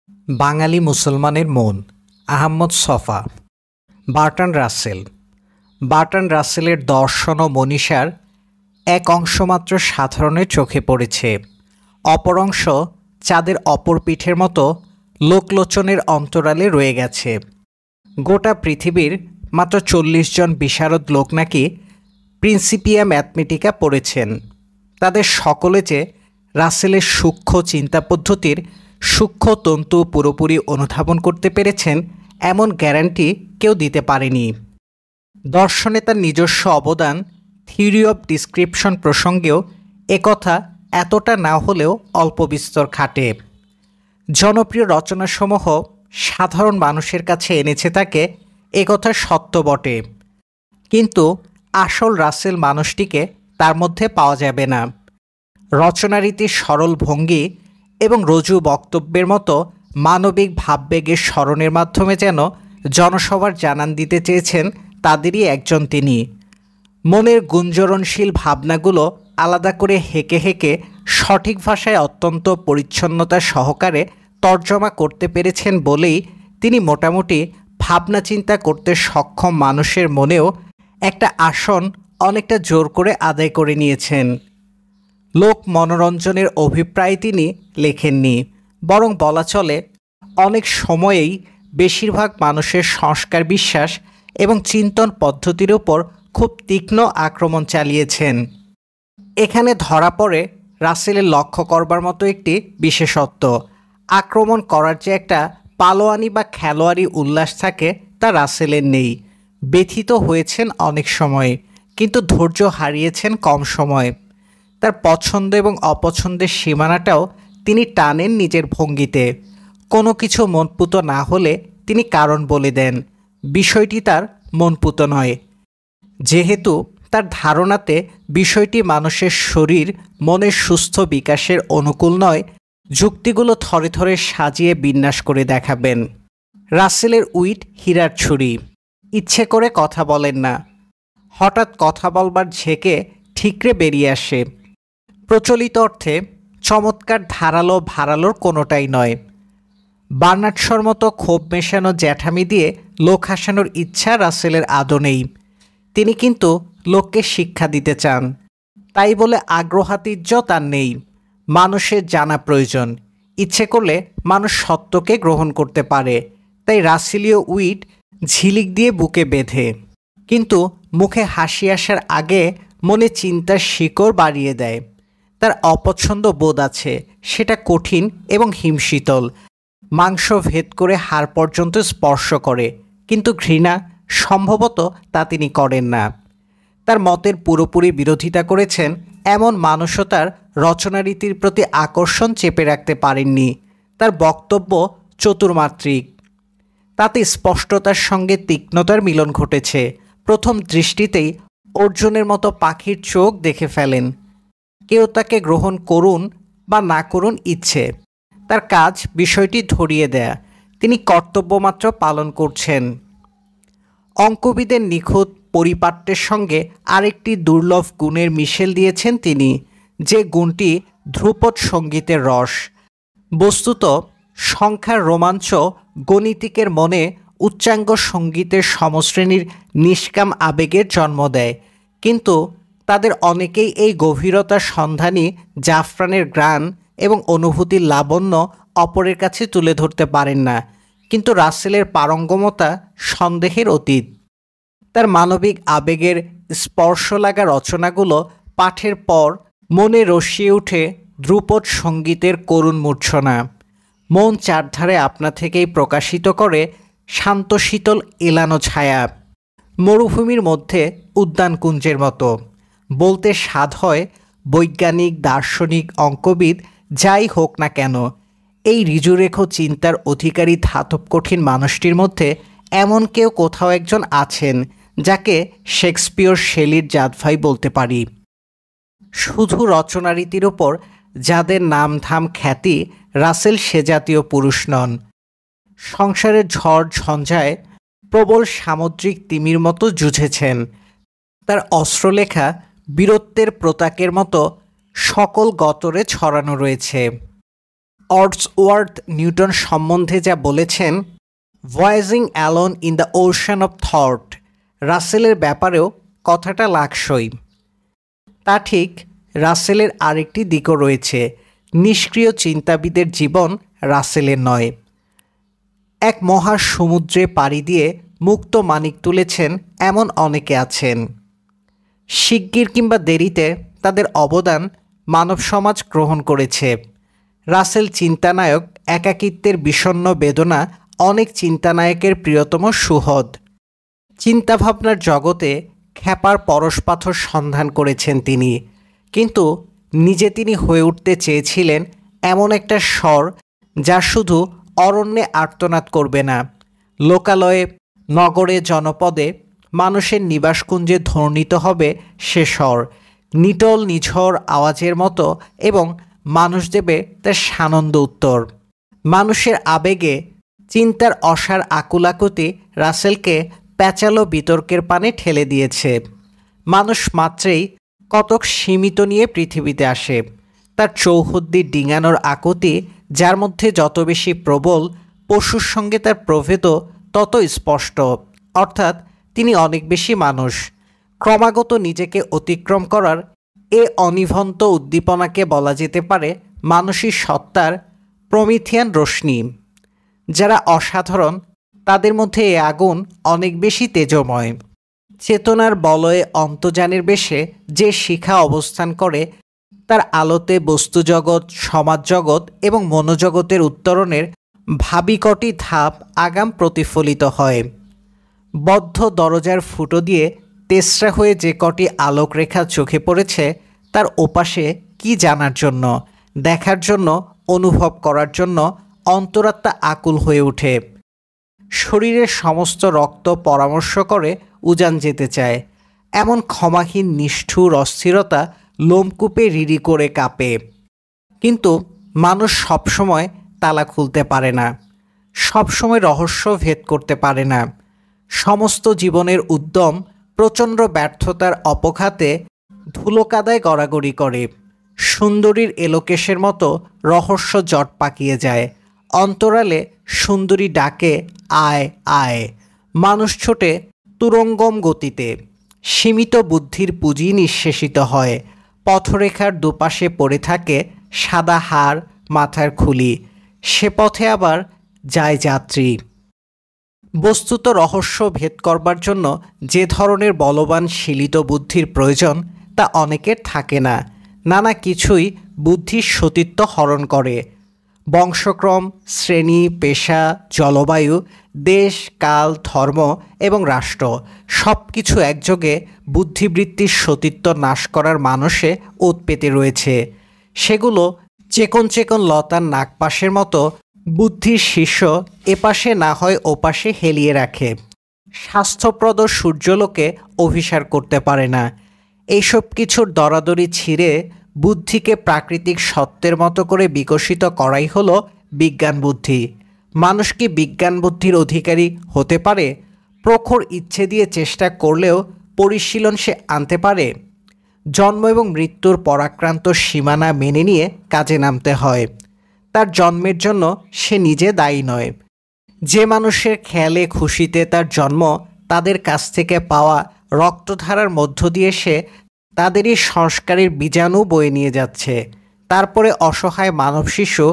বাঙালি মুসলমানের মন, আহমদ ছফা। বার্ট্রান্ড রাসেলের দর্শন ও মনীষার এক অংশমাত্র সাধারণের চোখে পড়েছে, অপর অংশ চাঁদের অপর পিঠের মতো লোকলোচনের অন্তরালে রয়ে গেছে। গোটা পৃথিবীর মাত্র 40 জন বিশারদ লোক নাকি প্রিন্সিপিয়া ম্যাথমেটিকা পড়েছেন। তাদের সকলে যে রাসেলের সূক্ষ্ম চিন্তাপদ্ধতির সূক্ষ্ম তন্তু পুরোপুরি অনুধাবন করতে পেরেছেন এমন গ্যারান্টি কেউ দিতে পারেনি। দর্শনে তার নিজস্ব অবদান থিওরি অব ডিসক্রিপশন প্রসঙ্গেও একথা এতটা না হলেও অল্প বিস্তর খাটে। জনপ্রিয় রচনাসমূহ সাধারণ মানুষের কাছে এনেছে তাকে, একথা সত্য বটে, কিন্তু আসল রাসেল মানুষটিকে তার মধ্যে পাওয়া যাবে না। রচনারীতির সরল ভঙ্গি এবং রজু বক্তব্যের মতো মানবিক ভাববেগের স্মরণের মাধ্যমে যেন জনসভার জানান দিতে চেয়েছেন তাদেরই একজন তিনি। মনের গুঞ্জরণশীল ভাবনাগুলো আলাদা করে হেঁকে হেঁকে সঠিক ভাষায় অত্যন্ত পরিচ্ছন্নতা সহকারে তর্জমা করতে পেরেছেন বলেই তিনি মোটামুটি ভাবনা চিন্তা করতে সক্ষম মানুষের মনেও একটা আসন অনেকটা জোর করে আদায় করে নিয়েছেন। লোক মনোরঞ্জনের অভিপ্রায় তিনি লেখেননি, বরং বলা চলে অনেক সময়েই বেশিরভাগ মানুষের সংস্কার বিশ্বাস এবং চিন্তন পদ্ধতির উপর খুব তীক্ষ্ণ আক্রমণ চালিয়েছেন। এখানে ধরা পড়ে রাসেলের লক্ষ্য করবার মতো একটি বিশেষত্ব। আক্রমণ করার যে একটা পালোয়ানি বা খেলোয়াড়ি উল্লাস থাকে তা রাসেলের নেই। ব্যথিত হয়েছেন অনেক সময়, কিন্তু ধৈর্য হারিয়েছেন কম সময়। তার পছন্দ এবং অপছন্দের সীমানাটাও তিনি টানেন নিজের ভঙ্গিতে। কোনো কিছু মনপুত না হলে তিনি কারণ বলে দেন, বিষয়টি তার মনপুত নয়। যেহেতু তার ধারণাতে বিষয়টি মানুষের শরীর মনের সুস্থ বিকাশের অনুকূল নয়, যুক্তিগুলো থরে থরে সাজিয়ে বিন্যাস করে দেখাবেন। রাসেলের উইট হীরার ছুরি। ইচ্ছে করে কথা বলেন না, হঠাৎ কথা বলবার ঝেঁকে ঠিকরে বেরিয়ে আসে। প্রচলিত অর্থে চমৎকার ধারালো ভারালোর কোনোটাই নয়। বার্নার্ড শর মতো ক্ষোভ মেশানো জ্যাঠামি দিয়ে লোক হাসানোর ইচ্ছা রাসেলের আদৌ নেই। তিনি কিন্তু লোককে শিক্ষা দিতে চান, তাই বলে আগ্রহাতির্য তার নেই। মানুষের জানা প্রয়োজন, ইচ্ছে করলে মানুষ সত্যকে গ্রহণ করতে পারে। তাই রাসেলীয় উইট ঝিলিক দিয়ে বুকে বেঁধে, কিন্তু মুখে হাসি আসার আগে মনে চিন্তার শিকড় বাড়িয়ে দেয়। তার অপছন্দ বোধ আছে, সেটা কঠিন এবং হিমশীতল, মাংস ভেদ করে হাড় পর্যন্ত স্পর্শ করে, কিন্তু ঘৃণা সম্ভবত তা তিনি করেন না। তার মতের পুরোপুরি বিরোধিতা করেছেন এমন মানুষও তার রচনারীতির প্রতি আকর্ষণ চেপে রাখতে পারেননি। তার বক্তব্য চতুর্মাত্রিক, তাতে স্পষ্টতার সঙ্গে তীক্ষ্ণতার মিলন ঘটেছে। প্রথম দৃষ্টিতেই অর্জুনের মতো পাখির চোখ দেখে ফেলেন। কেউ তাকে গ্রহণ করুন বা না করুন ইচ্ছে, তার কাজ বিষয়টি ধরিয়ে দেয়া, তিনি কর্তব্যমাত্র পালন করছেন। অঙ্কবিদের নিখুঁত পরিপাট্যের সঙ্গে আরেকটি দুর্লভ গুণের মিশেল দিয়েছেন তিনি, যে গুণটি ধ্রুপদ সঙ্গীতের রস। বস্তুত সংখ্যার রোমাঞ্চ গণিতিকের মনে উচ্চাঙ্গ সঙ্গীতের সমশ্রেণীর নিষ্কাম আবেগের জন্ম দেয়, কিন্তু তাদের অনেকেই এই গভীরতার সন্ধানী জাফরানের গ্রাণ এবং অনুভূতির লাবণ্য অপরের কাছে তুলে ধরতে পারেন না। কিন্তু রাসেলের পারঙ্গমতা সন্দেহের অতীত। তার মানবিক আবেগের স্পর্শ লাগা রচনাগুলো পাঠের পর মনে রসিয়ে ওঠে ধ্রুপদ সঙ্গীতের করুণ মূর্ছনা। মন চারধারে আপনা থেকেই প্রকাশিত করে শান্ত শীতল এলানো ছায়া, মরুভূমির মধ্যে উদ্যানকুঞ্জের মতো। বলতে স্বাদ হয়, বৈজ্ঞানিক, দার্শনিক, অঙ্কবিদ যাই হোক না কেন, এই ঋজুরেখ চিন্তার অধিকারী ধাতব কঠিন মানুষটির মধ্যে এমন কেউ কোথাও একজন আছেন যাকে শেক্সপিয়র শেলির জাতভাই বলতে পারি। শুধু রচনারীতির ওপর যাদের নামধাম খ্যাতি, রাসেল সে জাতীয় পুরুষ নন। সংসারের ঝড় ঝঞ্ঝায় প্রবল সামুদ্রিক তিমির মতো যুঝেছেন। তার অস্ত্রলেখা বীরত্বের প্রতাকের মতো সকল গতরে ছড়ানো রয়েছে। ওয়ার্ডসওয়ার্থ নিউটন সম্বন্ধে যা বলেছেন, voyaging alone in the ocean of thought, রাসেলের ব্যাপারেও কথাটা লাগসই। তা ঠিক, রাসেলের আরেকটি দিকও রয়েছে। নিষ্ক্রিয় চিন্তাবিদের জীবন রাসেলের নয়। এক মহা সমুদ্রে পাড়ি দিয়ে মুক্ত মানিক তুলেছেন এমন অনেকে আছেন। শিগগির কিংবা দেরিতে তাদের অবদান মানব সমাজ গ্রহণ করেছে। রাসেল চিন্তানায়ক, একাকিত্বের বিষণ্ণ বেদনা অনেক চিন্তানায়কের প্রিয়তম সুহদ। চিন্তাভাবনার জগতে খ্যাপার পরশপাথর সন্ধান করেছেন তিনি, কিন্তু নিজে তিনি হয়ে উঠতে চেয়েছিলেন এমন একটা স্বর যা শুধু অরণ্যে আর্তনাদ করবে না, লোকালয়ে, নগরে, জনপদে, মানুষের নিবাসকুঞ্জে ধ্বনিত হবে সে স্বর, নিটল নিঝড় আওয়াজের মতো, এবং মানুষ দেবে তার সানন্দ উত্তর। মানুষের আবেগে, চিন্তার অসার আকুলাকুতি রাসেলকে প্যাঁচালো বিতর্কের পানে ঠেলে দিয়েছে। মানুষ মাত্রেই কতক সীমিত নিয়ে পৃথিবীতে আসে। তার চৌহদ্দি ডিঙানোর আকুতি, যার মধ্যে যত বেশি প্রবল, পশুর সঙ্গে তার প্রভেদ তত স্পষ্ট। অর্থাৎ তিনি অনেক বেশি মানুষ। ক্রমাগত নিজেকে অতিক্রম করার এ অনিভন্ত উদ্দীপনাকে বলা যেতে পারে মানসিক সত্তার প্রমিথিয়ান রশ্মি। যারা অসাধারণ তাদের মধ্যে এ আগুন অনেক বেশি তেজময়। চেতনার বলয়ে অন্তর্যানের বেশে যে শিখা অবস্থান করে, তার আলোতে বস্তুজগৎ, সমাজজগৎ এবং মনোজগতের উত্তরণের ভাবিকটি ধাপ আগাম প্রতিফলিত হয়। বদ্ধ দরজার ফুটো দিয়ে তেসরা হয়ে যে কটি আলোকরেখা চোখে পড়েছে, তার ওপাশে কি জানার জন্য, দেখার জন্য, অনুভব করার জন্য অন্তরাত্মা আকুল হয়ে ওঠে। শরীরের সমস্ত রক্ত পরামর্শ করে উজান যেতে চায়। এমন ক্ষমাহীন নিষ্ঠুর অস্থিরতা লোমকূপে রিরি করে কাঁপে। কিন্তু মানুষ সবসময় তালা খুলতে পারে না, সবসময় রহস্য ভেদ করতে পারে না। সমস্ত জীবনের উদ্যম প্রচণ্ড ব্যর্থতার অপঘাতে ধুলোকাদায় গড়াগড়ি করে। সুন্দরীর এলোকেশের মতো রহস্য জট পাকিয়ে যায়। অন্তরালে সুন্দরী ডাকে, আয় আয়। মানুষ ছোটে তুরঙ্গম গতিতে। সীমিত বুদ্ধির পুঁজি নিঃশেষিত হয়। পথরেখার দুপাশে পড়ে থাকে সাদা হাড়, মাথার খুলি। সে পথে আবার যায় যাত্রী। বস্তুত রহস্য ভেদ করবার জন্য যে ধরনের বলবান শিলিত বুদ্ধির প্রয়োজন, তা অনেকের থাকে না। নানা কিছুই বুদ্ধির সতীত্ব হরণ করে। বংশক্রম, শ্রেণী, পেশা, জলবায়ু, দেশ, কাল, ধর্ম এবং রাষ্ট্র সব কিছু একযোগে বুদ্ধিবৃত্তির সতীত্ব নাশ করার মানসে ওত পেতে রয়েছে। সেগুলো চেকন চেকন লতার নাগপাশের মতো বুদ্ধির শীর্ষ এপাশে না হয় ওপাশে হেলিয়ে রাখে। স্বাস্থ্যপ্রদ সূর্যলোকে অভিসার করতে পারে না। এইসব কিছুর দরাদরি ছিঁড়ে বুদ্ধিকে প্রাকৃতিক সত্যের মতো করে বিকশিত করাই হলো বিজ্ঞান বুদ্ধি। মানুষ কি বিজ্ঞান বুদ্ধির অধিকারী হতে পারে? প্রখর ইচ্ছে দিয়ে চেষ্টা করলেও পরিশীলন সে আনতে পারে? জন্ম এবং মৃত্যুর পরাক্রান্ত সীমানা মেনে নিয়ে কাজে নামতে হয়। তার জন্মের জন্য সে নিজে দায়ী নয়। যে মানুষের খেয়ালে খুশিতে তার জন্ম, তাদের কাছ থেকে পাওয়া রক্তধারার মধ্য দিয়ে সে তাদেরই সংস্কারের বীজাণু বয়ে নিয়ে যাচ্ছে। তারপরে অসহায় মানব শিশু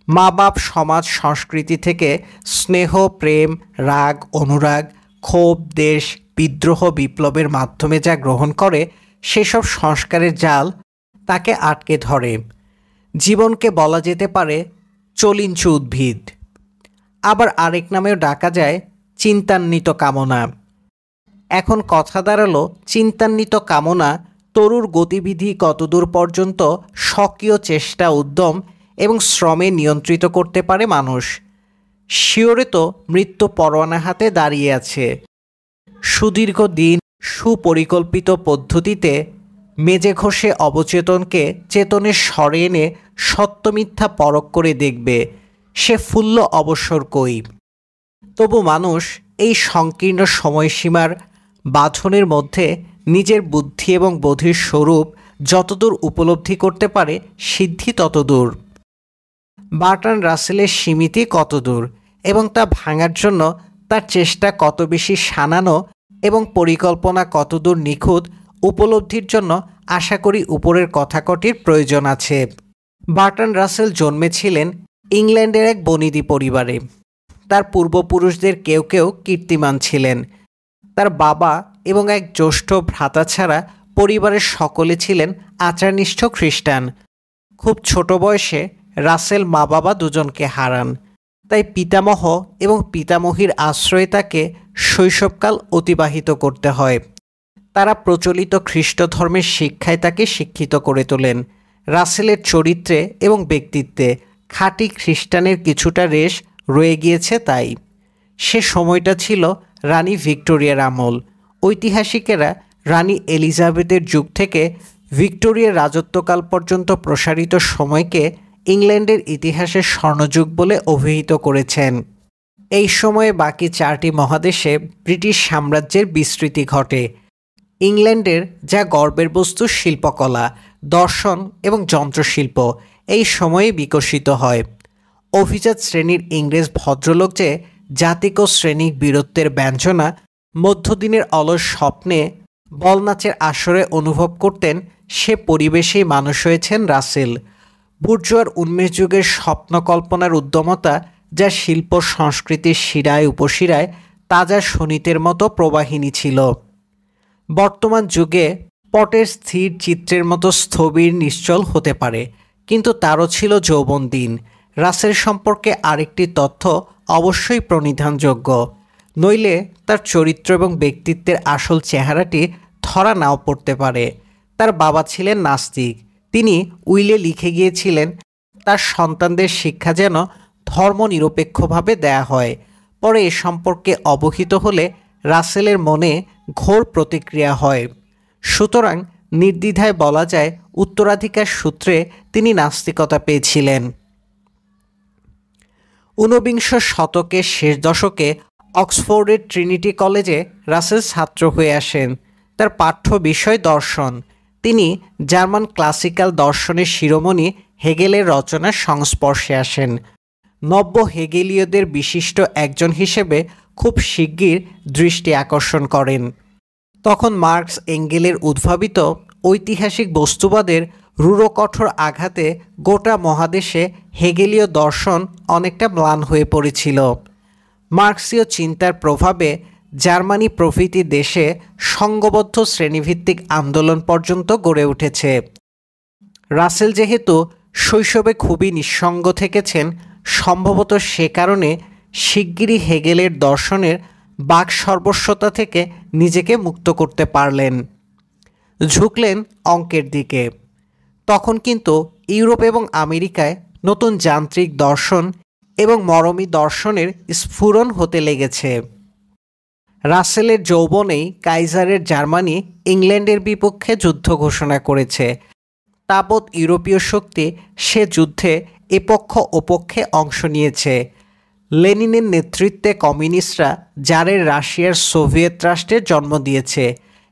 মা বাপ, সমাজ, সংস্কৃতি থেকে স্নেহ, প্রেম, রাগ, অনুরাগ, ক্ষোভ, দেশ, বিদ্রোহ, বিপ্লবের মাধ্যমে যা গ্রহণ করে, সেসব সংস্কারের জাল তাকে আটকে ধরে। জীবনকে বলা যেতে পারে চলিঞ্চু উদ্ভিদ। আবার আরেক নামেও ডাকা যায় চিন্তান্বিত কামনা। এখন কথা দাঁড়ালো, চিন্তান্বিত কামনা তরুর গতিবিধি কতদূর পর্যন্ত স্বকীয় চেষ্টা, উদ্যম এবং শ্রমে নিয়ন্ত্রিত করতে পারে মানুষ। শিওরে তো মৃত্যু পরোয়ানা হাতে দাঁড়িয়ে আছে। সুদীর্ঘ দিন সুপরিকল্পিত পদ্ধতিতে মেজে ঘষে অবচেতনকে চেতনের স্বরে এনে সত্য মিথ্যা পরখ করে দেখবে সে ফুল্ল অবসর কই। তবু মানুষ এই সংকীর্ণ সময়সীমার বাঁধনের মধ্যে নিজের বুদ্ধি এবং বোধির স্বরূপ যতদূর উপলব্ধি করতে পারে, সিদ্ধি ততদূর। বার্ট্রান্ড রাসেলের সীমিতি কতদূর এবং তা ভাঙার জন্য তার চেষ্টা কত বেশি সানানো এবং পরিকল্পনা কতদূর নিখুঁত উপলব্ধির জন্য আশা করি উপরের কথাকটির প্রয়োজন আছে। বার্ট্রান্ড রাসেল জন্মেছিলেন ইংল্যান্ডের এক বনেদি পরিবারে। তার পূর্বপুরুষদের কেউ কেউ কীর্তিমান ছিলেন। তার বাবা এবং এক জ্যেষ্ঠ ভ্রাতা ছাড়া পরিবারের সকলে ছিলেন আচারনিষ্ঠ খ্রিস্টান। খুব ছোট বয়সে রাসেল মা বাবা দুজনকে হারান, তাই পিতামহ এবং পিতামহীর আশ্রয়ে তাকে শৈশবকাল অতিবাহিত করতে হয়। তারা প্রচলিত খ্রিস্ট ধর্মের শিক্ষায় তাকে শিক্ষিত করে তোলেন। রাসেলের চরিত্রে এবং ব্যক্তিত্বে খাঁটি খ্রিস্টানের কিছুটা রেশ রয়ে গিয়েছে। তাই সে সময়টা ছিল রানী ভিক্টোরিয়ার আমল। ঐতিহাসিকেরা রানী এলিজাবেথের যুগ থেকে ভিক্টোরিয়ার রাজত্বকাল পর্যন্ত প্রসারিত সময়কে ইংল্যান্ডের ইতিহাসের স্বর্ণযুগ বলে অভিহিত করেছেন। এই সময়ে বাকি 4টি মহাদেশে ব্রিটিশ সাম্রাজ্যের বিস্তৃতি ঘটে। ইংল্যান্ডের যা গর্বের বস্তু শিল্পকলা, দর্শন এবং যন্ত্রশিল্প এই সময়ে বিকশিত হয়। অভিজাত শ্রেণীর ইংরেজ ভদ্রলোক যে জাতিক ও শ্রেণিক বীরত্বের ব্যঞ্জনা মধ্যদিনের অলস স্বপ্নে বলনাচের আসরে অনুভব করতেন, সে পরিবেশেই মানুষ হয়েছেন রাসেল। বুর্জোয়ার উন্মেষ যুগের স্বপ্ন কল্পনার উদ্যমতা যা শিল্প সংস্কৃতির শিরায় উপশিরায় তাজা শোণিতের মতো প্রবাহিনী ছিল। বর্তমান যুগে পটের স্থির চিত্রের মতো স্থবির নিশ্চল হতে পারে, কিন্তু তারও ছিল যৌবন দিন। রাসেল সম্পর্কে আরেকটি তথ্য অবশ্যই প্রণিধানযোগ্য, নইলে তার চরিত্র এবং ব্যক্তিত্বের আসল চেহারাটি ধরা নাও পড়তে পারে। তার বাবা ছিলেন নাস্তিক। তিনি উইলে লিখে গিয়েছিলেন তার সন্তানদের শিক্ষা যেন ধর্মনিরপেক্ষভাবে দেয়া হয়। পরে এ সম্পর্কে অবহিত হলে রাসেলের মনে ঘোর প্রতিক্রিয়া হয়। সুতরাং নির্দ্বিধায় বলা যায় উত্তরাধিকার সূত্রে তিনি নাস্তিকতা পেয়েছিলেন। 19বিংশ শতকের শেষ দশকে অক্সফোর্ডের ট্রিনিটি কলেজে রাসেল ছাত্র হয়ে আসেন। তার পাঠ্য বিষয় দর্শন। তিনি জার্মান ক্লাসিক্যাল দর্শনের শিরোমণি হেগেলের রচনার সংস্পর্শে আসেন। নব্য হেগেলীয়দের বিশিষ্ট একজন হিসেবে খুব শিগগির দৃষ্টি আকর্ষণ করেন। তখন মার্কস এঙ্গেলের উদ্ভাবিত ঐতিহাসিক বস্তুবাদের রূঢ় কঠোর আঘাতে গোটা মহাদেশে হেগেলীয় দর্শন অনেকটা ম্লান হয়ে পড়েছিল। মার্কসীয় চিন্তার প্রভাবে জার্মানি প্রভৃতি দেশে সংঘবদ্ধ শ্রেণীভিত্তিক আন্দোলন পর্যন্ত গড়ে উঠেছে। রাসেল যেহেতু শৈশবে খুবই নিঃসঙ্গ থেকেছেন, সম্ভবত সে কারণে শিগগিরই হেগেলের দর্শনের বাক সর্বস্বতা থেকে নিজেকে মুক্ত করতে পারলেন। ঝুঁকলেন অঙ্কের দিকে। তখন কিন্তু ইউরোপ এবং আমেরিকায় নতুন যান্ত্রিক দর্শন এবং মরমী দর্শনের স্ফুরণ হতে লেগেছে। রাসেলের যৌবনেই কাইজারের জার্মানি ইংল্যান্ডের বিপক্ষে যুদ্ধ ঘোষণা করেছে। তাবৎ ইউরোপীয় শক্তি সে যুদ্ধে এপক্ষ ওপক্ষে অংশ নিয়েছে। লেনিনের নেতৃত্বে কমিউনিস্টরা জারের রাশিয়ার সোভিয়েত রাষ্ট্রের জন্ম দিয়েছে।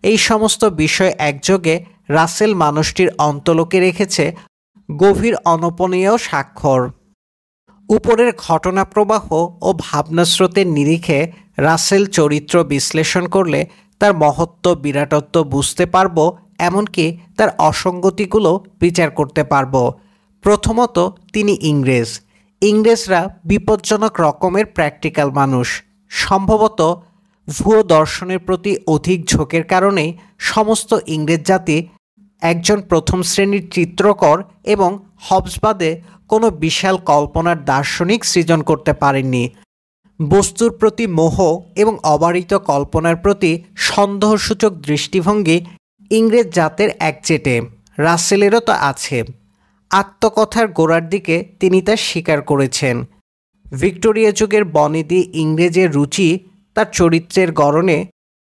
এই সমস্ত বিষয় একযোগে রাসেল মানুষটির অন্তলোকে রেখেছে গভীর অনপনীয় স্বাক্ষর। উপরের ঘটনাপ্রবাহ ও ভাবনাস্রোতের নিরিখে রাসেল চরিত্র বিশ্লেষণ করলে তার মহত্ব বিরাটত্ব বুঝতে পারব, এমনকি তার অসঙ্গতিগুলো বিচার করতে পারব। প্রথমত, তিনি ইংরেজ। ইংরেজরা বিপজ্জনক রকমের প্র্যাকটিক্যাল মানুষ। সম্ভবত ভুয়ো দর্শনের প্রতি অধিক ঝোঁকের কারণেই সমস্ত ইংরেজ জাতি একজন প্রথম শ্রেণীর চিত্রকর এবং হবসবাদে কোনো বিশাল কল্পনার দার্শনিক সৃজন করতে পারেননি। বস্তুর প্রতি মোহ এবং অবারিত কল্পনার প্রতি সন্দেহসূচক দৃষ্টিভঙ্গি ইংরেজ জাতের একচেটে। রাসেলেরও তা আছে। আত্মকথার গোড়ার দিকে তিনি তা স্বীকার করেছেন। ভিক্টোরিয়া যুগের বনেদি ইংরেজের রুচি তার চরিত্রের গড়নে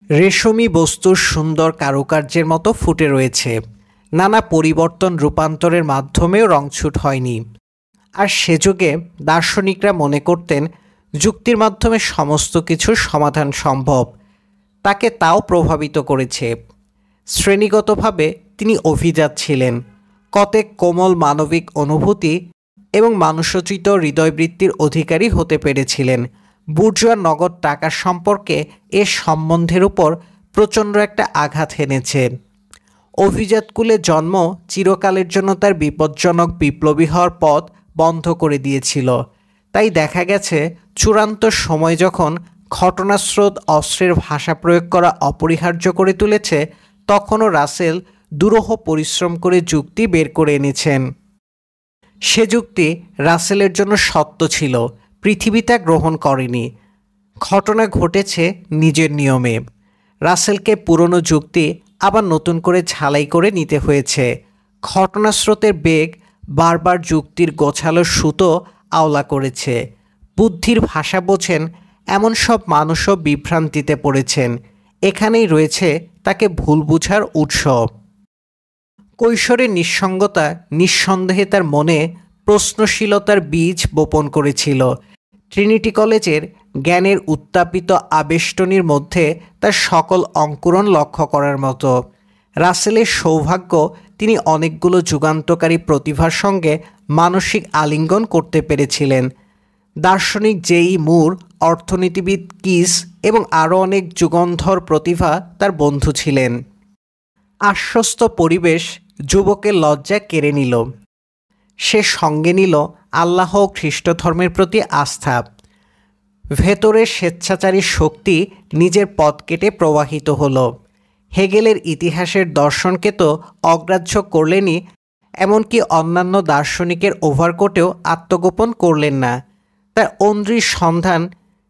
রেশমি বস্তুর সুন্দর কারুকার্যের মতো ফুটে রয়েছে। নানা পরিবর্তন রূপান্তরের মাধ্যমেও রংছুট হয়নি। আর সে যুগে দার্শনিকরা মনে করতেন যুক্তির মাধ্যমে সমস্ত কিছুর সমাধান সম্ভব। তাকে তাও প্রভাবিত করেছে। শ্রেণীগতভাবে তিনি অভিজাত ছিলেন। কতেক কোমল মানবিক অনুভূতি এবং মানুষোচিত হৃদয়বৃত্তির অধিকারী হতে পেরেছিলেন। বুর্জোয়া নগদ টাকার সম্পর্কে এ সম্বন্ধের উপর প্রচণ্ড একটা আঘাত হেনেছে। অভিজাতকুলে জন্ম চিরকালের জন্য তার বিপজ্জনক বিপ্লবী হওয়ার পথ বন্ধ করে দিয়েছিল। তাই দেখা গেছে চূড়ান্ত সময় যখন ঘটনাস্রোত অস্ত্রের ভাষা প্রয়োগ করা অপরিহার্য করে তুলেছে, তখনও রাসেল দুরূহ পরিশ্রম করে যুক্তি বের করে এনেছেন। সে যুক্তি রাসেলের জন্য সত্য ছিল, পৃথিবী তা গ্রহণ করেনি। ঘটনা ঘটেছে নিজের নিয়মে। রাসেলকে পুরনো যুক্তি আবার নতুন করে ঝালাই করে নিতে হয়েছে। ঘটনাস্রোতের বেগ বারবার যুক্তির গোছালো সুতো আওলা করেছে। বুদ্ধির ভাষা বোঝেন এমন সব মানুষও বিভ্রান্তিতে পড়েছেন। এখানেই রয়েছে তাকে ভুল বুঝার উৎস। কৈশোরের নিঃসঙ্গতা নিঃসন্দেহে তার মনে প্রশ্নশীলতার বীজ বপন করেছিল। ট্রিনিটি কলেজের জ্ঞানের উত্তাপিত আবেষ্টনীর মধ্যে তার সকল অঙ্কুরণ লক্ষ্য করার মতো। রাসেলের সৌভাগ্য তিনি অনেকগুলো যুগান্তকারী প্রতিভার সঙ্গে মানসিক আলিঙ্গন করতে পেরেছিলেন। দার্শনিক জেই মুর, অর্থনীতিবিদ কিস এবং আরও অনেক যুগন্ধর প্রতিভা তার বন্ধু ছিলেন। আশ্বস্ত পরিবেশ যুবকের লজ্জা কেড়ে নিল। সে সঙ্গে নিল আল্লাহ ও খ্রিস্ট ধর্মের প্রতি আস্থা। ভেতরের স্বেচ্ছাচারী শক্তি নিজের পথ কেটে প্রবাহিত হলো। হেগেলের ইতিহাসের দর্শনকে তো অগ্রাহ্য করলেনই, এমনকি অন্যান্য দার্শনিকের ওভারকোটেও আত্মগোপন করলেন না। তার অন্দ্রির সন্ধান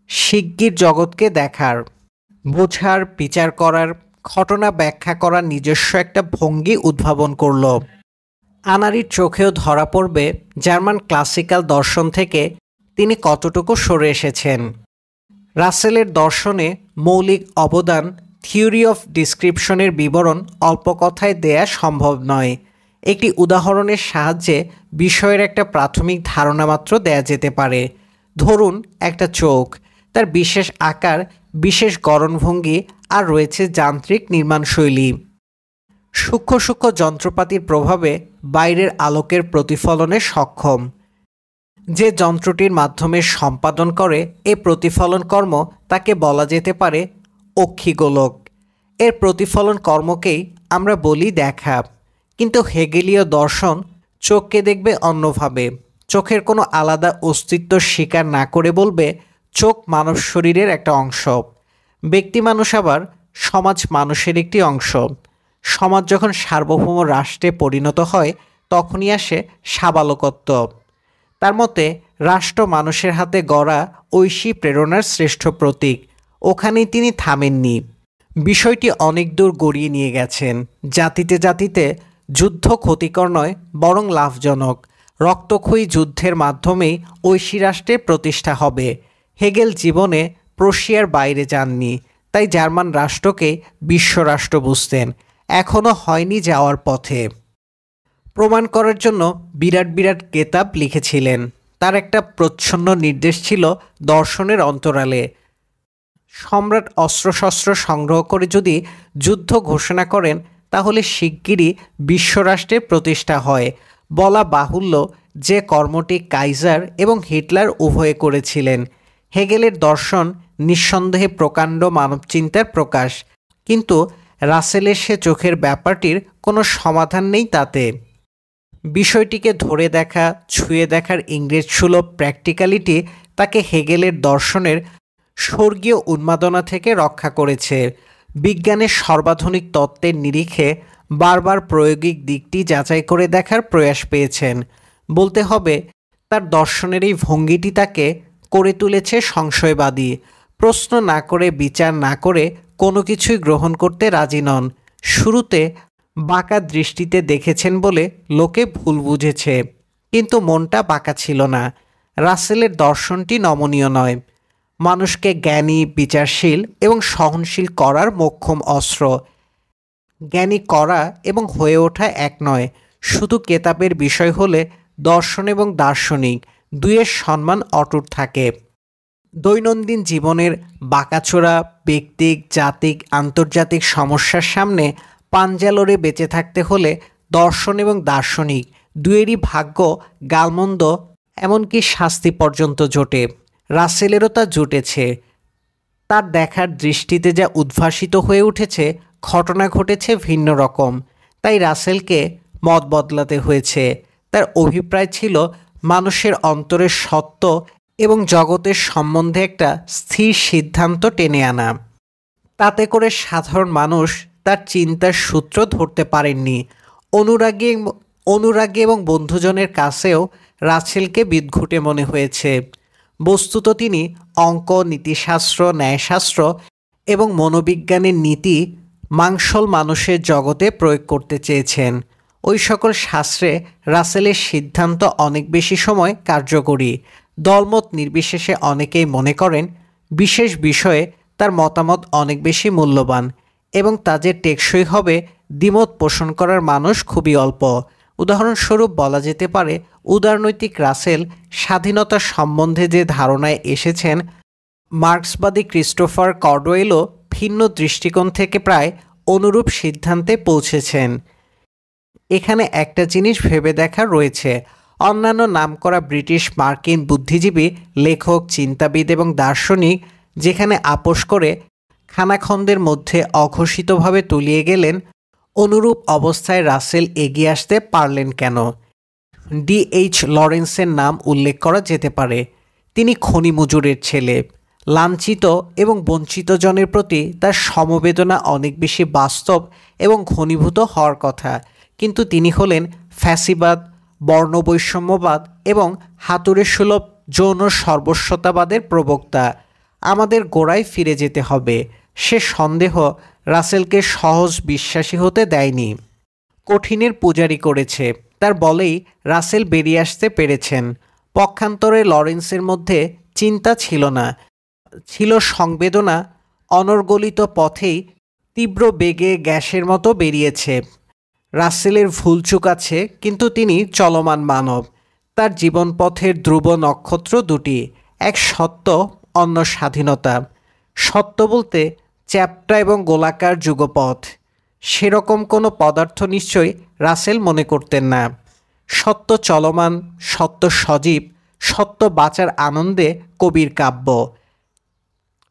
শিগগির জগৎকে দেখার, বোঝার, বিচার করার, ঘটনা ব্যাখ্যা করার নিজস্ব একটা ভঙ্গি উদ্ভাবন করল। আনারির চোখেও ধরা পড়বে জার্মান ক্লাসিক্যাল দর্শন থেকে তিনি কতটুকু সরে এসেছেন। রাসেলের দর্শনে মৌলিক অবদান থিওরি অফ ডিসক্রিপশনের বিবরণ অল্প কথায় দেয়া সম্ভব নয়। একটি উদাহরণের সাহায্যে বিষয়ের একটা প্রাথমিক ধারণা মাত্র দেয়া যেতে পারে। ধরুন একটা চোখ, তার বিশেষ আকার, বিশেষ গড়নভঙ্গি আর রয়েছে যান্ত্রিক নির্মাণশৈলী। সূক্ষ্ম সূক্ষ্ম যন্ত্রপাতির প্রভাবে বাইরের আলোকের প্রতিফলনে সক্ষম। যে যন্ত্রটির মাধ্যমে সম্পাদন করে এ প্রতিফলন কর্ম তাকে বলা যেতে পারে অক্ষিগোলক। এর প্রতিফলন কর্মকেই আমরা বলি দেখা। কিন্তু হেগেলীয় দর্শন চোখকে দেখবে অন্যভাবে। চোখের কোনো আলাদা অস্তিত্ব স্বীকার না করে বলবে চোখ মানব শরীরের একটা অংশ। ব্যক্তি মানুষ আবার সমাজ মানুষের একটি অংশ। সমাজ যখন সার্বভৌম রাষ্ট্রে পরিণত হয় তখনই আসে সাবালকত্ব। তার মতে রাষ্ট্র মানুষের হাতে গড়া ঐশী প্রেরণার শ্রেষ্ঠ প্রতীক। ওখানেই তিনি থামেননি, বিষয়টি অনেক দূর গড়িয়ে নিয়ে গেছেন। জাতিতে জাতিতে যুদ্ধ ক্ষতিকর নয়, বরং লাভজনক। রক্তক্ষয়ী যুদ্ধের মাধ্যমেই ঐশী রাষ্ট্রের প্রতিষ্ঠা হবে। হেগেল জীবনে প্রশিয়ার বাইরে যাননি, তাই জার্মান রাষ্ট্রকে বিশ্বরাষ্ট্র বুঝতেন। এখনও হয়নি যাওয়ার পথে। প্রমাণ করার জন্য বিরাট বিরাট কেতাব লিখেছিলেন। তার একটা প্রচ্ছন্ন নির্দেশ ছিল দর্শনের অন্তরালে। সম্রাট অস্ত্রশস্ত্র সংগ্রহ করে যদি যুদ্ধ ঘোষণা করেন তাহলে শিগগিরই বিশ্বরাষ্ট্রের প্রতিষ্ঠা হয়। বলা বাহুল্য যে কর্মটি কাইজার এবং হিটলার উভয়ে করেছিলেন। হেগেলের দর্শন নিঃসন্দেহে প্রকাণ্ড মানবচিন্তার প্রকাশ, কিন্তু রাসেলের সে চোখের ব্যাপারটির কোনো সমাধান নেই তাতে। বিষয়টিকে ধরে দেখা, ছুঁয়ে দেখার ইংরেজসুলভ প্র্যাকটিক্যালিটি তাকে হেগেলের দর্শনের স্বর্গীয় উন্মাদনা থেকে রক্ষা করেছে। বিজ্ঞানের সর্বাধুনিক তত্ত্বের নিরিখে বারবার প্রায়োগিক দিকটি যাচাই করে দেখার প্রয়াস পেয়েছেন। বলতে হবে তার দর্শনের এই ভঙ্গিটি তাকে করে তুলেছে সংশয়বাদী। প্রশ্ন না করে, বিচার না করে কোনো কিছুই গ্রহণ করতে রাজি নন। শুরুতে বাঁকা দৃষ্টিতে দেখেছেন বলে লোকে ভুল বুঝেছে, কিন্তু মনটা বাঁকা ছিল না। রাসেলের দর্শনটি নমনীয় নয়, মানুষকে জ্ঞানী, বিচারশীল এবং সহনশীল করার মোক্ষম অস্ত্র। জ্ঞানী করা এবং হয়ে ওঠা এক নয়। শুধু কেতাবের বিষয় হলে দর্শন এবং দার্শনিক দুইয়ের সম্মান অটুট থাকে। দৈনন্দিন জীবনের বাঁকাচোরা ব্যক্তিক, জাতিক, আন্তর্জাতিক সমস্যার সামনে পাঞ্জা লড়ে বেঁচে থাকতে হলে দর্শন এবং দার্শনিক দুয়েরই ভাগ্য গালমন্দ, এমনকি শাস্তি পর্যন্ত জোটে। রাসেলেরও তা জুটেছে। তার দেখার দৃষ্টিতে যা উদ্ভাসিত হয়ে উঠেছে, ঘটনা ঘটেছে ভিন্ন রকম। তাই রাসেলকে মত বদলাতে হয়েছে। তার অভিপ্রায় ছিল মানুষের অন্তরের সত্য এবং জগতের সম্বন্ধে একটা স্থির সিদ্ধান্ত টেনে আনা। তাতে করে সাধারণ মানুষ তার চিন্তার সূত্র ধরতে পারেননি। অনুরাগী এবং বন্ধুজনের কাছেও রাসেলকে বিদঘুটে মনে হয়েছে। বস্তুত তিনি অঙ্ক, নীতিশাস্ত্র, ন্যায়শাস্ত্র এবং মনোবিজ্ঞানের নীতি মাংসল মানুষের জগতে প্রয়োগ করতে চেয়েছেন। ওই সকল শাস্ত্রে রাসেলের সিদ্ধান্ত অনেক বেশি সময় কার্যকরী। দলমত নির্বিশেষে অনেকেই মনে করেন বিশেষ বিষয়ে তার মতামত অনেক বেশি মূল্যবান এবং তা যে টেকসই হবে দ্বিমত পোষণ করার মানুষ খুবই অল্প। উদাহরণস্বরূপ বলা যেতে পারে, উদারনৈতিক রাসেল স্বাধীনতা সম্বন্ধে যে ধারণায় এসেছেন, মার্ক্সবাদী ক্রিস্টোফার কর্ডওয়েলও ভিন্ন দৃষ্টিকোণ থেকে প্রায় অনুরূপ সিদ্ধান্তে পৌঁছেছেন। এখানে একটা জিনিস ভেবে দেখা রয়েছে। অন্যান্য নামকরা ব্রিটিশ, মার্কিন বুদ্ধিজীবী, লেখক, চিন্তাবিদ এবং দার্শনিক যেখানে আপোষ করে খানাখন্দের মধ্যে অঘোষিতভাবে তলিয়ে গেলেন, অনুরূপ অবস্থায় রাসেল এগিয়ে আসতে পারলেন কেন? D.H. লরেন্সের নাম উল্লেখ করা যেতে পারে। তিনি খনি মজুরের ছেলে। লাঞ্ছিত এবং বঞ্চিত জনের প্রতি তার সমবেদনা অনেক বেশি বাস্তব এবং ঘনীভূত হওয়ার কথা, কিন্তু তিনি হলেন ফ্যাসিবাদ, বর্ণবৈষম্যবাদ এবং হাতুড়ে সুলভ যৌন সর্বস্বতাবাদের প্রবক্তা। আমাদের গোড়ায় ফিরে যেতে হবে। সে সন্দেহ রাসেলকে সহজ বিশ্বাসী হতে দেয়নি। কঠিনের পূজারি করেছে। তার বলেই রাসেল বেরিয়ে আসতে পেরেছেন। পক্ষান্তরে লরেন্সের মধ্যে চিন্তা ছিল না, ছিল সংবেদনা। অনর্গলিত পথেই তীব্র বেগে গ্যাসের মতো বেরিয়েছে। রাসেলের ভুলচুক আছে, কিন্তু তিনি চলমান মানব। তার জীবনপথের ধ্রুব নক্ষত্র দুটি, এক সত্য, অন্য স্বাধীনতা। সত্য বলতে চ্যাপ্টা এবং গোলাকার যুগপথ, সেরকম কোনো পদার্থ নিশ্চয়ই রাসেল মনে করতেন না। সত্য চলমান, সত্য সজীব, সত্য বাঁচার আনন্দে কবির কাব্য।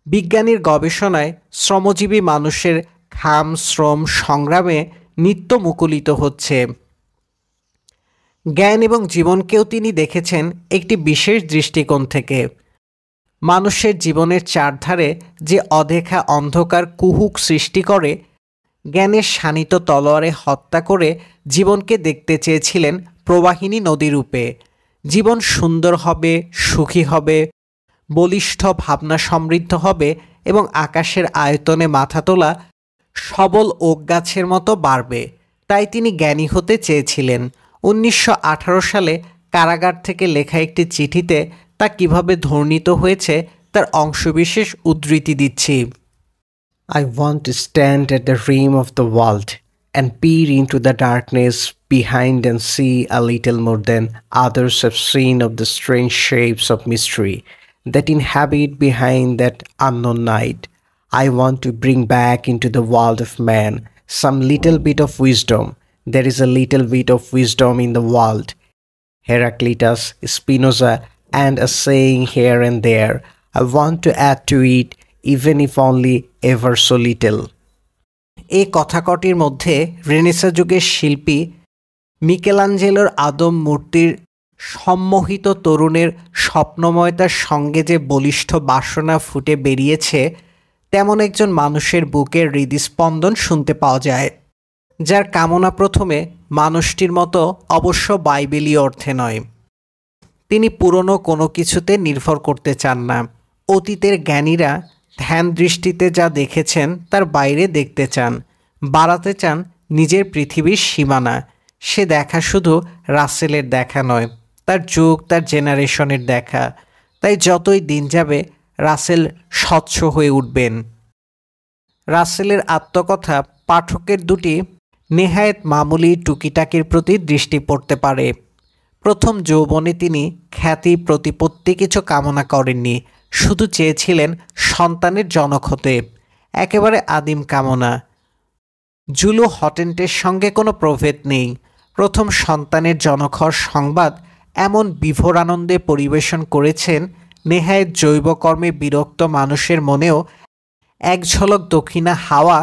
বিজ্ঞানীর গবেষণায় শ্রমজীবী মানুষের ঘাম, শ্রম, সংগ্রামে নিত্য মুকুলিত হচ্ছে। জ্ঞান এবং জীবনকেও তিনি দেখেছেন একটি বিশেষ দৃষ্টিকোণ থেকে। মানুষের জীবনের চারধারে যে অদেখা অন্ধকার কুহুক সৃষ্টি করে, জ্ঞানের শানিত তলোয়ারে হত্যা করে জীবনকে দেখতে চেয়েছিলেন প্রবাহিনী নদীরূপে। জীবন সুন্দর হবে, সুখী হবে, বলিষ্ঠ ভাবনা সমৃদ্ধ হবে এবং আকাশের আয়তনে মাথা তোলা সবল ওক গাছের মতো বাড়বে। তাই তিনি জ্ঞানী হতে চেয়েছিলেন। 1918 সালে কারাগার থেকে লেখা একটি চিঠিতে তা কিভাবে ধ্বনিত হয়েছে তার অংশবিশেষ উদ্ধৃতি দিচ্ছি। I want to stand at the rim of the world and peer into the darkness behind and see a little more than others have seen of the strange shapes of mystery that inhabit behind that unknown night. I want to bring back into the world of man some little bit of wisdom. There is a little bit of wisdom in the world. Heraclitus, Spinoza, and a saying here and there. I want to add to it, even if only ever so little. এই কথাকটির মধ্যে renaissance যুগের শিল্পী মিকেলাঞ্জেলোর আদম মূর্তির সম্মোহিত তরুণের স্বপ্নময়তার সঙ্গে যে বলিষ্ঠ বাসনা ফুটে বেরিয়েছে, তেমন একজন মানুষের বুকের হৃদস্পন্দন শুনতে পাওয়া যায়, যার কামনা প্রথমে মানুষটির মতো অবশ্য বাইবেলীয় অর্থে নয়। তিনি পুরনো কোনো কিছুতে নির্ভর করতে চান না। অতীতের জ্ঞানীরা ধ্যান দৃষ্টিতে যা দেখেছেন তার বাইরে দেখতে চান, বাড়াতে চান নিজের পৃথিবীর সীমানা। সে দেখা শুধু রাসেলের দেখা নয়, তার যুগ, তার জেনারেশনের দেখা। তাই যতই দিন যাবে রাসেল স্বচ্ছ হয়ে উঠবেন। রাসেলের আত্মকথা পাঠকের দুটি নেহায়েত মামুলি টুকিটাকির প্রতি দৃষ্টি পড়তে পারে। প্রথম যৌবনে তিনি খ্যাতি, প্রতিপত্তি কিছু কামনা করেননি, শুধু চেয়েছিলেন সন্তানের জনক হতে। একেবারে আদিম কামনা। জুলো হটেন্টের সঙ্গে কোনো প্রভেদ নেই। প্রথম সন্তানের জনক হওয়ার সংবাদ এমন বিভোরানন্দে পরিবেশন করেছেন, নেহায়েত জৈবকর্মে বিরক্ত মানুষের মনেও এক ঝলক দক্ষিণা হাওয়া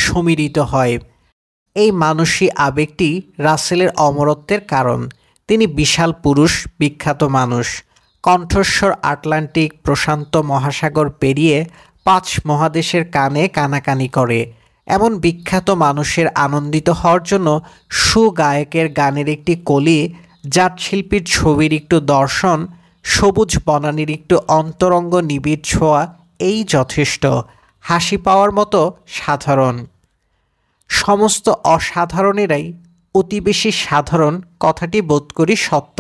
সমীরিত হয়। এই মানসী আবেগটি রাসেলের অমরত্বের কারণ। তিনি বিশাল পুরুষ, বিখ্যাত মানুষ। কণ্ঠস্বর আটলান্টিক প্রশান্ত মহাসাগর পেরিয়ে 5 মহাদেশের কানে কানাকানি করে। এমন বিখ্যাত মানুষের আনন্দিত হওয়ার জন্য সুগায়কের গানের একটি কলি, জাট শিল্পীর ছবির একটু দর্শন, সবুজ বনানীর একটু অন্তরঙ্গ নিবিড় ছোঁয়া, এই যথেষ্ট। হাসি পাওয়ার মতো সাধারণ। সমস্ত অসাধারণেরাই অতি বেশি সাধারণ, কথাটি বোধ করি সত্য।